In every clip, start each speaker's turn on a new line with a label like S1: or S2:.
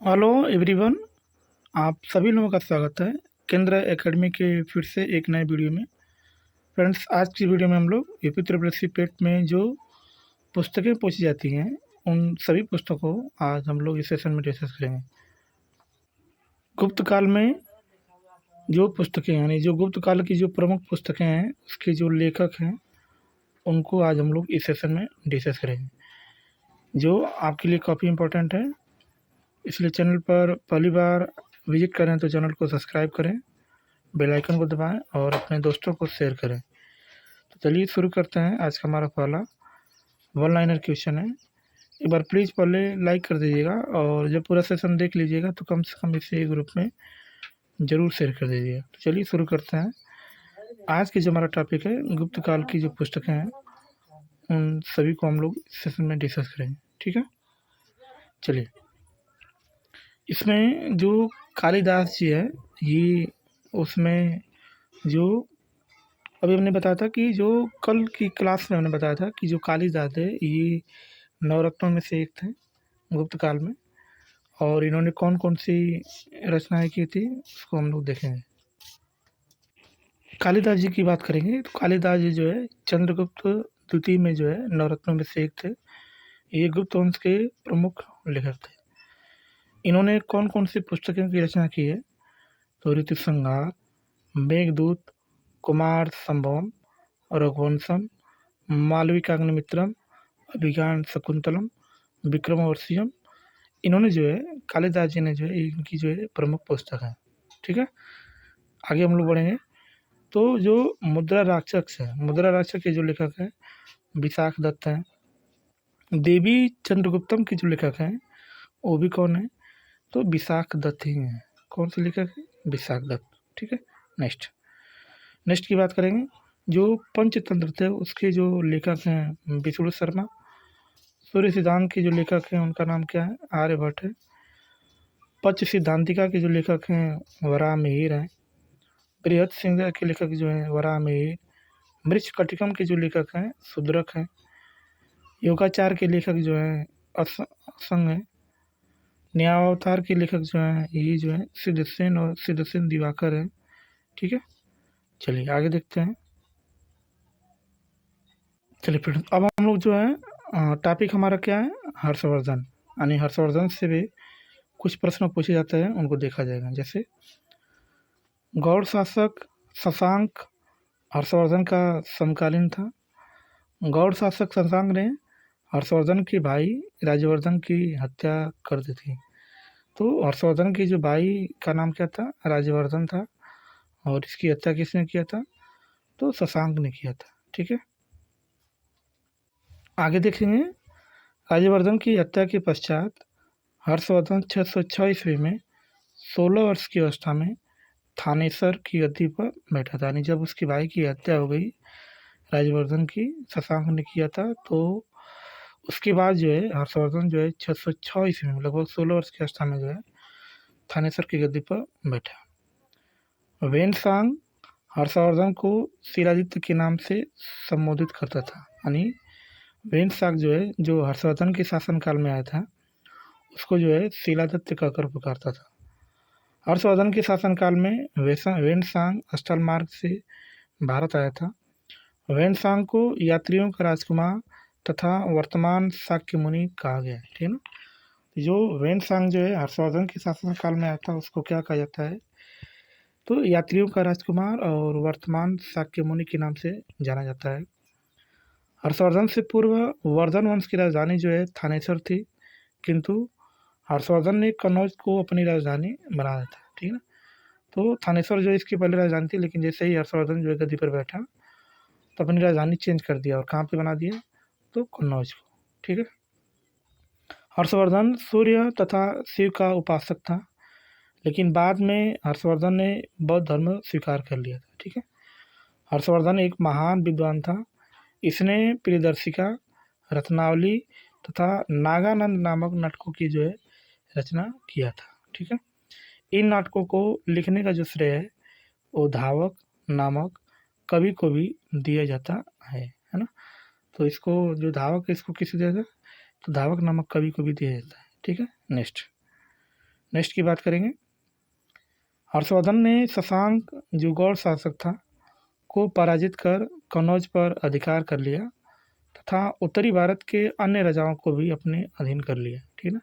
S1: Hello everyone. आप सभी लोगों का स्वागत है केंद्र एकेडमी के फिर से एक नए वीडियो में। फ्रेंड्स, आज की वीडियो में हम लोग यूपी ट्रिपल पेट में जो पुस्तकें पूछी जाती हैं उन सभी पुस्तकों को आज हम लोग इस सेशन में डिस्कस करेंगे। गुप्त काल में जो पुस्तकें यानी जो गुप्त काल की जो प्रमुख पुस्तकें हैं उसके जो लेखक हैं उनको आज हम लोग इस सेशन में डिस्कस करेंगे, जो आपके लिए काफ़ी इम्पोर्टेंट है। इसलिए चैनल पर पहली बार विजिट करें तो चैनल को सब्सक्राइब करें, बेल आइकन को दबाएं और अपने दोस्तों को शेयर करें। तो चलिए शुरू करते हैं। आज का हमारा पहला वन लाइनर क्वेश्चन है। एक बार प्लीज़ पहले लाइक कर दीजिएगा और जब पूरा सेशन देख लीजिएगा तो कम से कम इसे ग्रुप में ज़रूर शेयर कर दीजिएगा। तो चलिए शुरू करते हैं। आज की जो हमारा टॉपिक है गुप्त काल की जो पुस्तकें हैं उन सभी को हम लोग इस सेशन में डिस्कस करेंगे, ठीक है। चलिए, इसमें जो कालिदास जी है ये उसमें जो अभी हमने बताया था कि जो कल की क्लास में हमने बताया था कि जो कालिदास है ये नवरत्नों में से एक थे गुप्त काल में, और इन्होंने कौन कौन सी रचनाएं की थी उसको हम लोग देखेंगे। कालिदास जी की बात करेंगे तो कालिदास जी जो है चंद्रगुप्त द्वितीय में जो है नवरत्नों में से एक थे। ये गुप्त वंश के प्रमुख लेखक थे। इन्होंने कौन कौन सी पुस्तकों की रचना की है तो ऋतु संहार, मेघदूत, कुमार संभवम, रघुवंशम, मालविकाग्निमित्रम, अभिज्ञान शकुंतलम, विक्रमोर्वशीयम। इन्होंने जो है कालिदास जी ने जो है इनकी जो है प्रमुख पुस्तक है, ठीक है। आगे हम लोग बढ़ेंगे तो जो मुद्रा राक्षस है, मुद्रा राक्षस के जो लेखक हैं विशाख दत्त हैं। देवी चंद्रगुप्तम के जो लेखक हैं वो भी कौन है तो विशाख दत्त ही हैं। कौन से लेखक है? विशाख दत्त, ठीक है। नेक्स्ट नेक्स्ट की बात करेंगे। जो पंचतंत्र थे उसके जो लेखक हैं विष्णु शर्मा। सूर्य सिद्धांत के जो लेखक हैं उनका नाम क्या है? आर्यभट्ट है। पच सिद्धांतिका के जो लेखक हैं वराह मिहिर हैं। बृहद संज्ञा के लेखक जो हैं वराह मिहिर। मृच्छकटिकम के जो लेखक हैं शूद्रक हैं। योगाचार के लेखक जो हैं असंग हैं। न्यायावतार के लेखक जो हैं ये जो है सिद्धसेन और सिद्धसेन दिवाकर हैं, ठीक है। चलिए आगे देखते हैं। चलिए फ्रेंड्स, अब हम लोग जो है टॉपिक हमारा क्या है? हर्षवर्धन, यानी हर्षवर्धन से भी कुछ प्रश्न पूछे जाते हैं उनको देखा जाएगा। जैसे गौड़ शासक शशांक हर्षवर्धन का समकालीन था। गौड़ शासक शशांक ने हर्षवर्धन के भाई राजवर्धन की हत्या कर दी थी। तो हर्षवर्धन की जो भाई का नाम क्या था? राजवर्धन था। और इसकी हत्या किसने किया था? तो शशांक ने किया था, ठीक है। आगे देखेंगे। राजवर्धन की हत्या के पश्चात हर्षवर्धन 606 ईस्वी में 16 वर्ष की अवस्था में थानेसर की गद्दी पर बैठा था। यानी जब उसके भाई की हत्या हो गई राजवर्धन की, शशांक ने किया था, तो उसके बाद जो है हर्षवर्धन जो है 606 ईस्वी में लगभग 16 वर्ष की अवस्था में जो है थानेसर की गद्दी पर बैठा। वेनसांग हर्षवर्धन को शिलादित्य के नाम से संबोधित करता था। यानी वेनसांग जो है जो हर्षवर्धन के शासनकाल में आया था उसको जो है शिलादित्य कहकर पुकारता था। हर्षवर्धन के शासनकाल में वेनसांग स्थल मार्ग से भारत आया था। वेनसांग को यात्रियों का राजकुमार तथा वर्तमान शाक्य मुनि कहा गया है, ठीक है ना। जो वेनसांग जो है हर्षवर्धन के शासनकाल में आया था उसको क्या कहा जाता है तो यात्रियों का राजकुमार और वर्तमान शाक्य मुनि के नाम से जाना जाता है। हर्षवर्धन से पूर्व वर्धन वंश की राजधानी जो है थानेसर थी, किंतु हर्षवर्धन ने कन्नौज को अपनी राजधानी बनाया था, ठीक है ना। तो थानेसर जो इसकी पहले राजधानी थी, लेकिन जैसे ही हर्षवर्धन जो है गद्दी पर बैठा तो अपनी राजधानी चेंज कर दिया और कहाँ पे बना दिया तो कन्नौज को, ठीक है। हर्षवर्धन सूर्य तथा शिव का उपासक था, लेकिन बाद में हर्षवर्धन ने बौद्ध धर्म स्वीकार कर लिया था, ठीक है। हर्षवर्धन एक महान विद्वान था। इसने प्रियदर्शिका, रत्नावली तथा नागानंद नामक नाटकों की जो है रचना किया था, ठीक है। इन नाटकों को लिखने का जो श्रेय है वो धावक नामक कवि को भी दिया जाता है ना। तो इसको जो धावक है इसको किसे दिया जाता है तो धावक नामक कवि को भी दिया जाता है, ठीक है। नेक्स्ट नेक्स्ट की बात करेंगे। हर्षवर्धन ने शशांक जो गौड़ शासक था को पराजित कर कन्नौज पर अधिकार कर लिया तथा उत्तरी भारत के अन्य राजाओं को भी अपने अधीन कर लिया। ठीक है ना।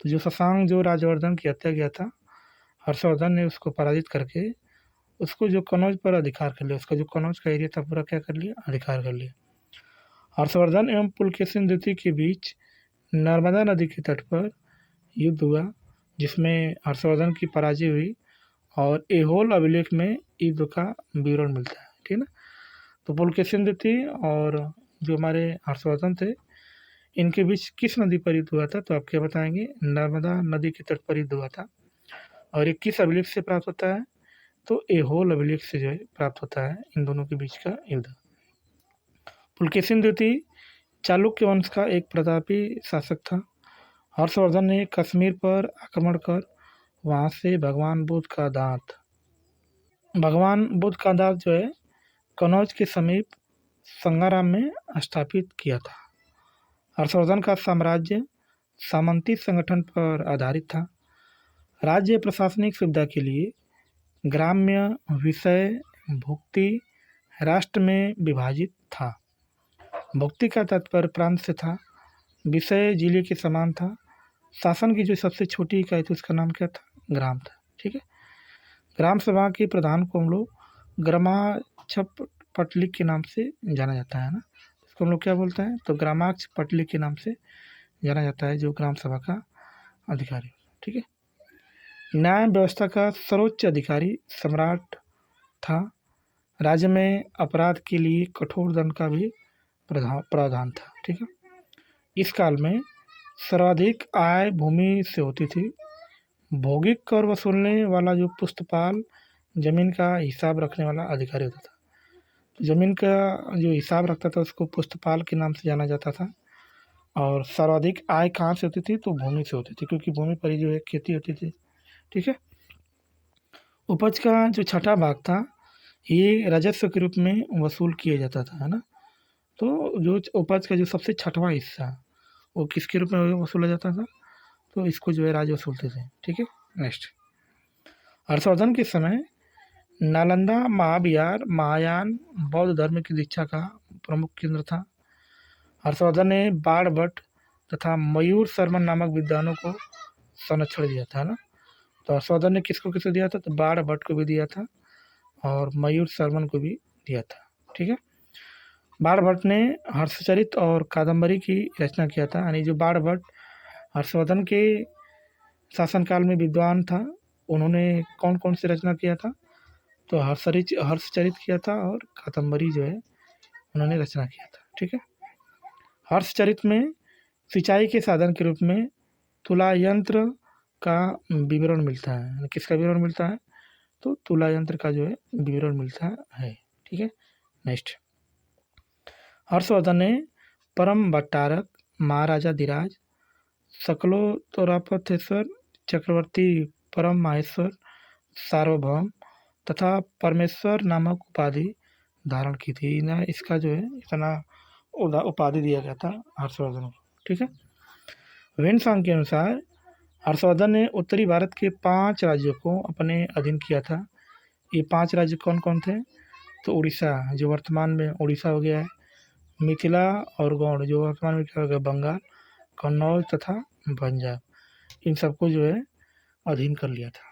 S1: तो जो शशांक जो राजवर्धन की हत्या किया था, हर्षवर्धन ने उसको पराजित करके उसको जो कन्नौज पर अधिकार कर लिया, उसका जो कन्नौज का एरिया था पूरा क्या कर लिया, अधिकार कर लिया। हर्षवर्धन एवं पुलकेशिन द्वितीय के बीच नर्मदा नदी के तट पर युद्ध हुआ जिसमें हर्षवर्धन की पराजय हुई और ऐहोल अभिलेख में युद्ध का विवरण मिलता है। ठीक है ना। तो पुलकेशिन द्वितीय और जो हमारे हर्षवर्धन थे इनके बीच किस नदी पर युद्ध हुआ था, तो आप क्या बताएंगे, नर्मदा नदी के तट पर युद्ध हुआ था। और ये किस अभिलेख से प्राप्त होता है, तो ऐहोल अभिलेख से जो है प्राप्त होता है इन दोनों के बीच का युद्ध। पुलकेशिन द्वितीय चालुक्य वंश का एक प्रतापी शासक था। हर्षवर्धन ने कश्मीर पर आक्रमण कर वहाँ से भगवान बुद्ध का दांत जो है कन्नौज के समीप संगाराम में स्थापित किया था। हर्षवर्धन का साम्राज्य सामंती संगठन पर आधारित था। राज्य प्रशासनिक सुविधा के लिए ग्राम्य, विषय, भुक्ति राष्ट्र में विभाजित था। भुक्ति का तात्पर्य प्रांत से था, विषय जिले के समान था। शासन की जो सबसे छोटी इकाई थी उसका नाम क्या था, ग्राम था। ठीक है। ग्राम सभा के प्रधान को हम लोग ग्रामाक्षप पटलिक के नाम से जाना जाता है ना, इसको हम लोग क्या बोलते हैं, तो ग्रामाक्ष पटलिक के नाम से जाना जाता है जो ग्राम सभा का अधिकारी। ठीक है। न्याय व्यवस्था का सर्वोच्च अधिकारी सम्राट था। राज्य में अपराध के लिए कठोर दंड का भी प्रावधान था। ठीक है। इस काल में सर्वाधिक आय भूमि से होती थी। भौगोलिक कर वसूलने वाला जो पुस्तपाल जमीन का हिसाब रखने वाला अधिकारी होता था। तो जमीन का जो हिसाब रखता था उसको पुस्तपाल के नाम से जाना जाता था। और सर्वाधिक आय कहाँ से होती थी, तो भूमि से होती थी, क्योंकि भूमि पर ही जो है खेती होती थी। ठीक है। उपज का जो छठा भाग था ये राजस्व के रूप में वसूल किया जाता था, है ना। तो जो उपज का जो सबसे छठवां हिस्सा वो किसके रूप में वसूला जाता था, तो इसको जो है राज वसूलते थे। ठीक है। नेक्स्ट, हर्षवर्धन के समय नालंदा महाविहार महायान बौद्ध धर्म की दीक्षा का प्रमुख केंद्र था। हर्षवर्धन ने बाणभट्ट तथा मयूर शर्मन नामक विद्वानों को संरक्षण दिया था ना। तो हर्षवर्धन ने किसको किसको दिया था, तो बाणभट्ट को भी दिया था और मयूर शर्मन को भी दिया था। ठीक है। बाणभट्ट ने हर्षचरित और कादम्बरी की रचना किया था। यानी जो बाणभट्ट हर्षवर्धन के शासनकाल में विद्वान था, उन्होंने कौन कौन सी रचना किया था, तो हर्षचरित किया था और कादम्बरी जो है उन्होंने रचना किया था। ठीक है। हर्षचरित में सिंचाई के साधन के रूप में तुला यंत्र का विवरण मिलता है। किसका विवरण मिलता है, तो तुला यंत्र का जो है विवरण मिलता है। ठीक है। नेक्स्ट, हर्षवर्धन ने परम भट्टारक, महाराजा धीराज, सकलोत्तरापथेश्वर, चक्रवर्ती परम माहेश्वर, सार्वभौम तथा परमेश्वर नामक उपाधि धारण की थी ना। इसका जो है इतना उपाधि दिया गया था हर्षवर्धन को। ठीक है। वेनसांग के अनुसार हर्षवर्धन ने उत्तरी भारत के 5 राज्यों को अपने अधीन किया था। ये 5 राज्य कौन कौन थे, तो उड़ीसा जो वर्तमान में उड़ीसा हो गया है, मिथिला और गौड़ जो वर्तमान में क्या हो गया, बंगाल, कन्नौज तथा पंजाब, इन सबको जो है अधीन कर लिया था।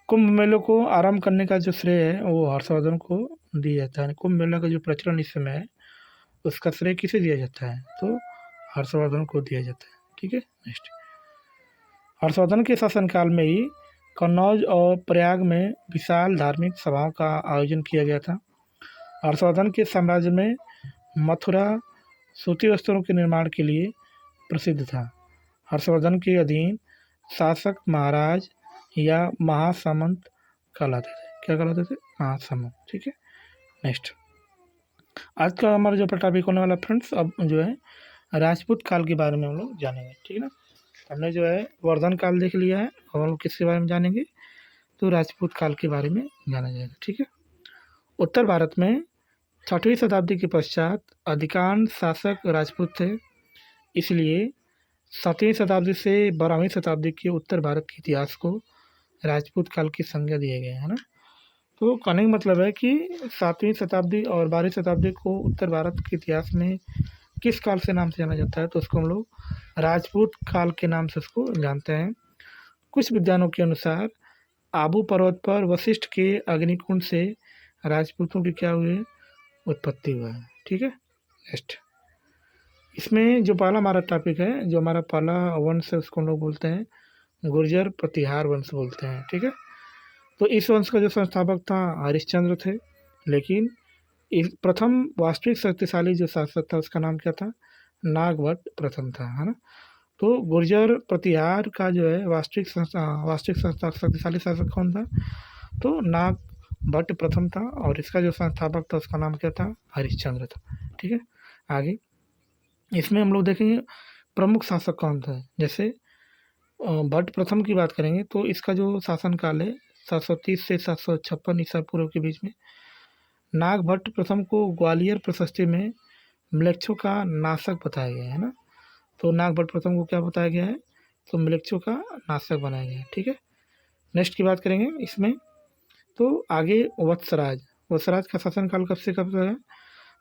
S1: कुंभ मेलों को आरंभ करने का जो श्रेय है वो हर्षवर्धन को दिया जाता है। कुंभ मेला का जो प्रचलन इस समय है उसका श्रेय किसे दिया जाता है, तो हर्षवर्धन को दिया जाता है। ठीक है। नेक्स्ट, हर्षवर्धन के शासनकाल में ही कन्नौज और प्रयाग में विशाल धार्मिक सभाओं का आयोजन किया गया था। हर्षवर्धन के साम्राज्य में मथुरा सूती वस्त्रों के निर्माण के लिए प्रसिद्ध था। हर्षवर्धन के अधीन शासक महाराज या महासामंत कहलाते थे। क्या कहलाते थे, महासामंत। ठीक है। नेक्स्ट, आज का हमारा जो टॉपिक होने वाला फ्रेंड्स, अब जो है राजपूत काल के बारे में हम लोग जानेंगे। ठीक है ना। हमने जो है वर्धन काल देख लिया है, और हम लोग किसके बारे में जानेंगे, तो राजपूत काल के बारे में जाना जाएगा। ठीक है। उत्तर भारत में 6वीं शताब्दी के पश्चात अधिकांश शासक राजपूत थे, इसलिए 7वीं शताब्दी से 12वीं शताब्दी के उत्तर भारत के इतिहास को राजपूत काल की संज्ञा दिए गए, है ना? तो कहने का मतलब है कि 7वीं शताब्दी और 12वीं शताब्दी को उत्तर भारत के इतिहास में किस काल से नाम से जाना जाता है, तो उसको हम लोग राजपूत काल के नाम से उसको जानते हैं। कुछ विद्वानों के अनुसार आबू पर्वत पर वशिष्ठ के अग्निकुंड से राजपूतों की क्या हुई है, उत्पत्ति हुआ है। ठीक है, नेक्स्ट। इसमें जो पहला हमारा टॉपिक है, जो हमारा पहला वंश है, उसको हम लोग बोलते हैं गुर्जर प्रतिहार वंश बोलते हैं। ठीक है, तो इस वंश का जो संस्थापक था हरिश्चंद्र थे, लेकिन इस प्रथम वास्तविक शक्तिशाली जो शासक था उसका नाम क्या था, नागभट्ट प्रथम था, है ना? तो गुर्जर प्रतिहार का जो है वास्तविक शक्तिशाली शासक कौन था, तो नागभट्ट प्रथम था, और इसका जो संस्थापक था उसका नाम क्या था, हरिश्चंद्र था। ठीक है, आगे इसमें हम लोग देखेंगे प्रमुख शासक कौन था। जैसे भट्ट प्रथम की बात करेंगे तो इसका जो शासनकाल है 730 से 756 ईसा पूर्व के बीच में। नागभट्ट प्रथम को ग्वालियर प्रशस्ति में म्लेच्छों का नाशक बताया गया है ना। तो नागभट्ट प्रथम को क्या बताया गया है, तो म्लेच्छों का नाशक बनाया गया है। ठीक है, नेक्स्ट की बात करेंगे इसमें। तो आगे वत्सराज, वत्सराज का शासनकाल कब से कब तक है,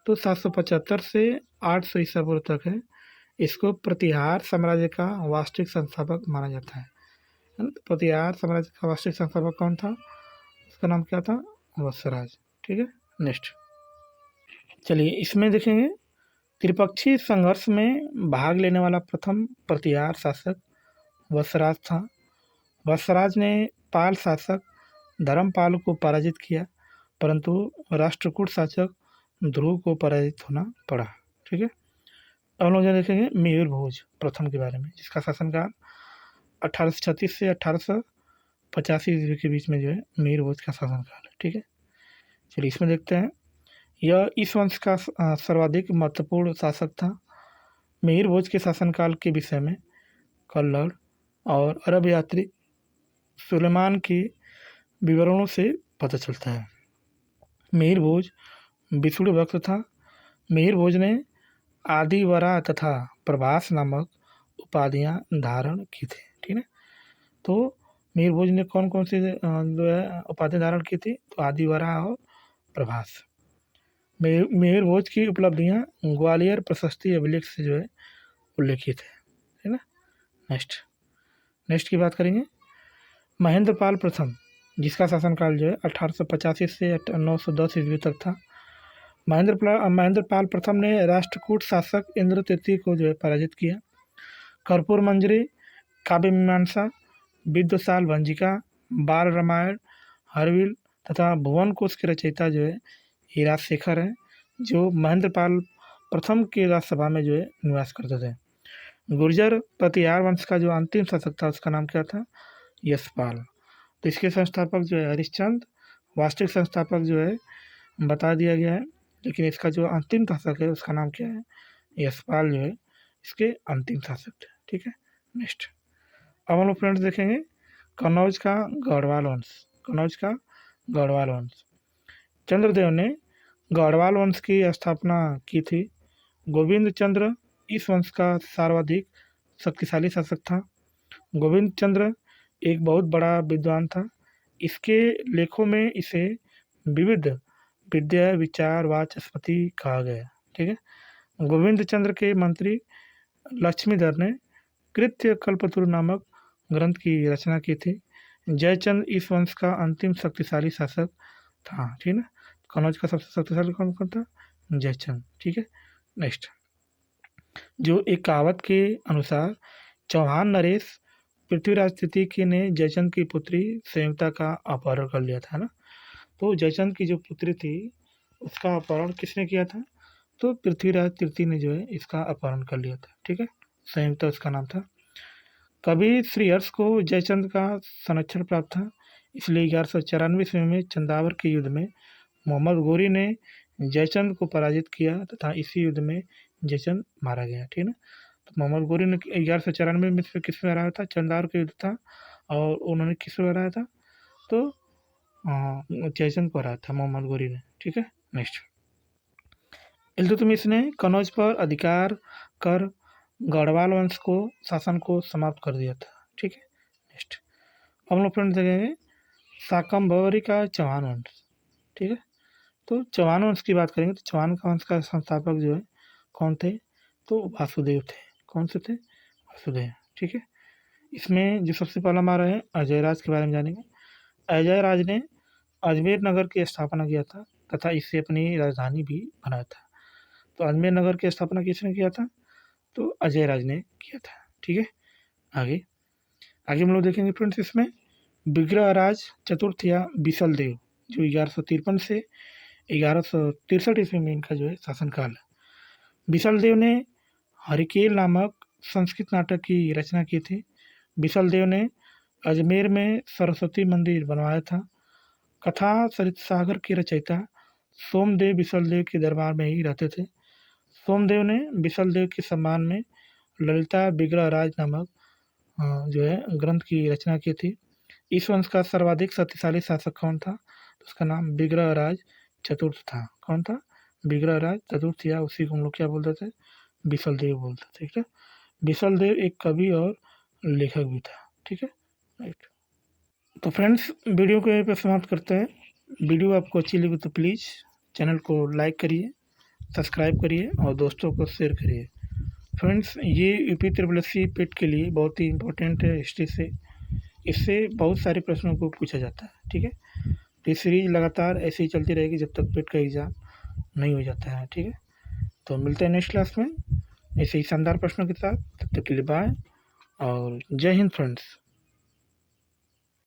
S1: तो 775 से 800 ईसा पूर्व तक है। इसको प्रतिहार साम्राज्य का वास्तविक संस्थापक माना जाता है ना? तो प्रतिहार साम्राज्य का वास्तविक संस्थापक कौन था, उसका नाम क्या था, वत्सराज। ठीक है, नेक्स्ट चलिए इसमें देखेंगे त्रिपक्षीय संघर्ष में भाग लेने वाला प्रथम प्रतिहार शासक वत्सराज था। वत्सराज ने पाल शासक धर्मपाल को पराजित किया, परंतु राष्ट्रकूट शासक ध्रुव को पराजित होना पड़ा। ठीक है, अब हम लोग देखेंगे मयूर भोज प्रथम के बारे में, जिसका शासनकाल 1836 से 1885 ईस्वी के बीच में जो है मयूर भोज का शासनकाल है। ठीक है, चलिए इसमें देखते हैं। यह इस वंश का सर्वाधिक महत्वपूर्ण शासक था। मयूर भोज के शासनकाल के विषय में कल्लड़ और अरब यात्री सुलेमान के विवरणों से पता चलता है। मयूर भोज विष्णु भक्त था। मयूर भोज ने आदिवरा तथा प्रभास नामक उपाधियां धारण की थी। ठीक है, तो मयूर भोज ने कौन कौन सी जो है उपाधियां धारण की थी, तो आदिवरा और प्रभास। मयूर भोज की उपलब्धियां ग्वालियर प्रशस्ति अभिलेख से जो है उल्लेखित है ना। नेक्स्ट नेक्स्ट की बात करेंगे महेंद्रपाल प्रथम, जिसका शासनकाल जो है 1885 से 910 ईस्वी तक था। महेंद्रपाल प्रथम ने राष्ट्रकूट शासक इंद्र तृतीय को जो है पराजित किया। कर्पूर मंजरी, काव्य मीमांसा, विद्वशाल भंजिका, बाल रामायण, हरविल तथा भुवन कोश के रचयिता जो है हीराज शेखर हैं, जो महेंद्रपाल प्रथम के राजसभा में जो है निवास करते थे। गुर्जर प्रतिहार वंश का जो अंतिम शासक था उसका नाम क्या था, यशपाल। तो इसके संस्थापक जो है हरिश्चंद्र, वास्तविक संस्थापक जो है बता दिया गया है, लेकिन इसका जो अंतिम शासक है उसका नाम क्या है, यशपाल जो है इसके अंतिम शासक थे। ठीक है, नेक्स्ट अब हम लोग फ्रेंड्स देखेंगे कन्नौज का गढ़वाल वंश। कन्नौज का गढ़वाल वंश, चंद्रदेव ने गढ़वाल वंश की स्थापना की थी। गोविंद चंद्र इस वंश का सर्वाधिक शक्तिशाली शासक था। गोविंद चंद्र एक बहुत बड़ा विद्वान था। इसके लेखों में इसे विविध विद्या विचार वाचस्पति कहा गया। ठीक है, गोविंद चंद्र के मंत्री लक्ष्मीधर ने कृत्य कल्पतरु नामक ग्रंथ की रचना की थी। जयचंद इस वंश का अंतिम शक्तिशाली शासक था। ठीक है ना, कन्नौज का सबसे शक्तिशाली कौन कौन था, जयचंद। ठीक है, नेक्स्ट जो एक कहावत के अनुसार चौहान नरेश पृथ्वीराज तृतीय ने जयचंद की पुत्री संयुक्ता का अपहरण कर लिया था ना। तो जयचंद की जो पुत्री थी उसका अपहरण किसने किया था, तो पृथ्वीराज तृतीय ने जो है इसका अपहरण कर लिया था। ठीक है, संयुक्ता उसका नाम था। कभी श्रीहर्ष को जयचंद का संरक्षण प्राप्त था, इसलिए 1194 ईस्वी में चंदावर के युद्ध में मोहम्मद गोरी ने जयचंद को पराजित किया तथा इसी युद्ध में जयचंद मारा गया। ठीक है ना, तो मोहम्मद गोरी ने 1194 में किस में हराया था, चंदावर का युद्ध था, और उन्होंने किस में हराया था, तो जयचंद को हराया था मोहम्मद गोरी ने। ठीक है, नेक्स्ट इल्तुतमिश ने कन्नौज पर अधिकार कर गढ़वाल वंश को शासन को समाप्त कर दिया था। ठीक है, नेक्स्ट हम लोग फ्रेंड्स देखेंगे शाकंभरी का चौहान वंश। ठीक है, तो चौहान वंश की बात करेंगे तो चौहान का वंश का संस्थापक जो है कौन थे, तो वासुदेव थे। कौन से थे, वासुदेव। ठीक है, इसमें जो सबसे पहला हमारा है अजयराज के बारे में जानेंगे। अजयराज ने अजमेर नगर की स्थापना किया था तथा इससे अपनी राजधानी भी बनाया था। तो अजमेर नगर की स्थापना किसने किया था, तो अजयराज ने किया था। ठीक है, आगे आगे हम लोग देखेंगे फ्रेंड्स इसमें विग्रहराज चतुर्थ या बिसल देव जो 1153 से 1163 ईस्वी में इनका जो है शासनकाल है। बिसल देव ने हरिकेल नामक संस्कृत नाटक की रचना की थी। बिसल देव ने अजमेर में सरस्वती मंदिर बनवाया था। कथा सरित सागर के रचयिता सोमदेव बिसलदेव के दरबार में ही रहते थे। सोमदेव ने बिसलदेव के सम्मान में ललिता विग्रहराज नामक जो है ग्रंथ की रचना की थी। इस वंश का सर्वाधिक शक्तिशाली शासक कौन था, तो उसका नाम विग्रहराज चतुर्थ था। कौन था, विग्रहराज चतुर्थ, या उसी को हम लोग क्या बोलते थे, बिसलदेव बोलते थे। ठीक है, बिसलदेव एक कवि और लेखक भी था। ठीक है, राइट। तो फ्रेंड्स वीडियो को यहीं पर समाप्त करते हैं। वीडियो आपको अच्छी लगी तो प्लीज़ चैनल को लाइक करिए, सब्सक्राइब करिए और दोस्तों को शेयर करिए। फ्रेंड्स ये यूपी ट्रिपल पेट के लिए बहुत ही इम्पोर्टेंट है हिस्ट्री से। इससे बहुत सारे प्रश्नों को पूछा जाता है। ठीक है, तो ये सीरीज लगातार ऐसे ही चलती रहेगी जब तक पेट का एग्ज़ाम नहीं हो जाता है। ठीक है, तो मिलते हैं नेक्स्ट क्लास में ऐसे ही शानदार प्रश्नों के साथ। तब तक के लिए बाय और जय हिंद फ्रेंड्स।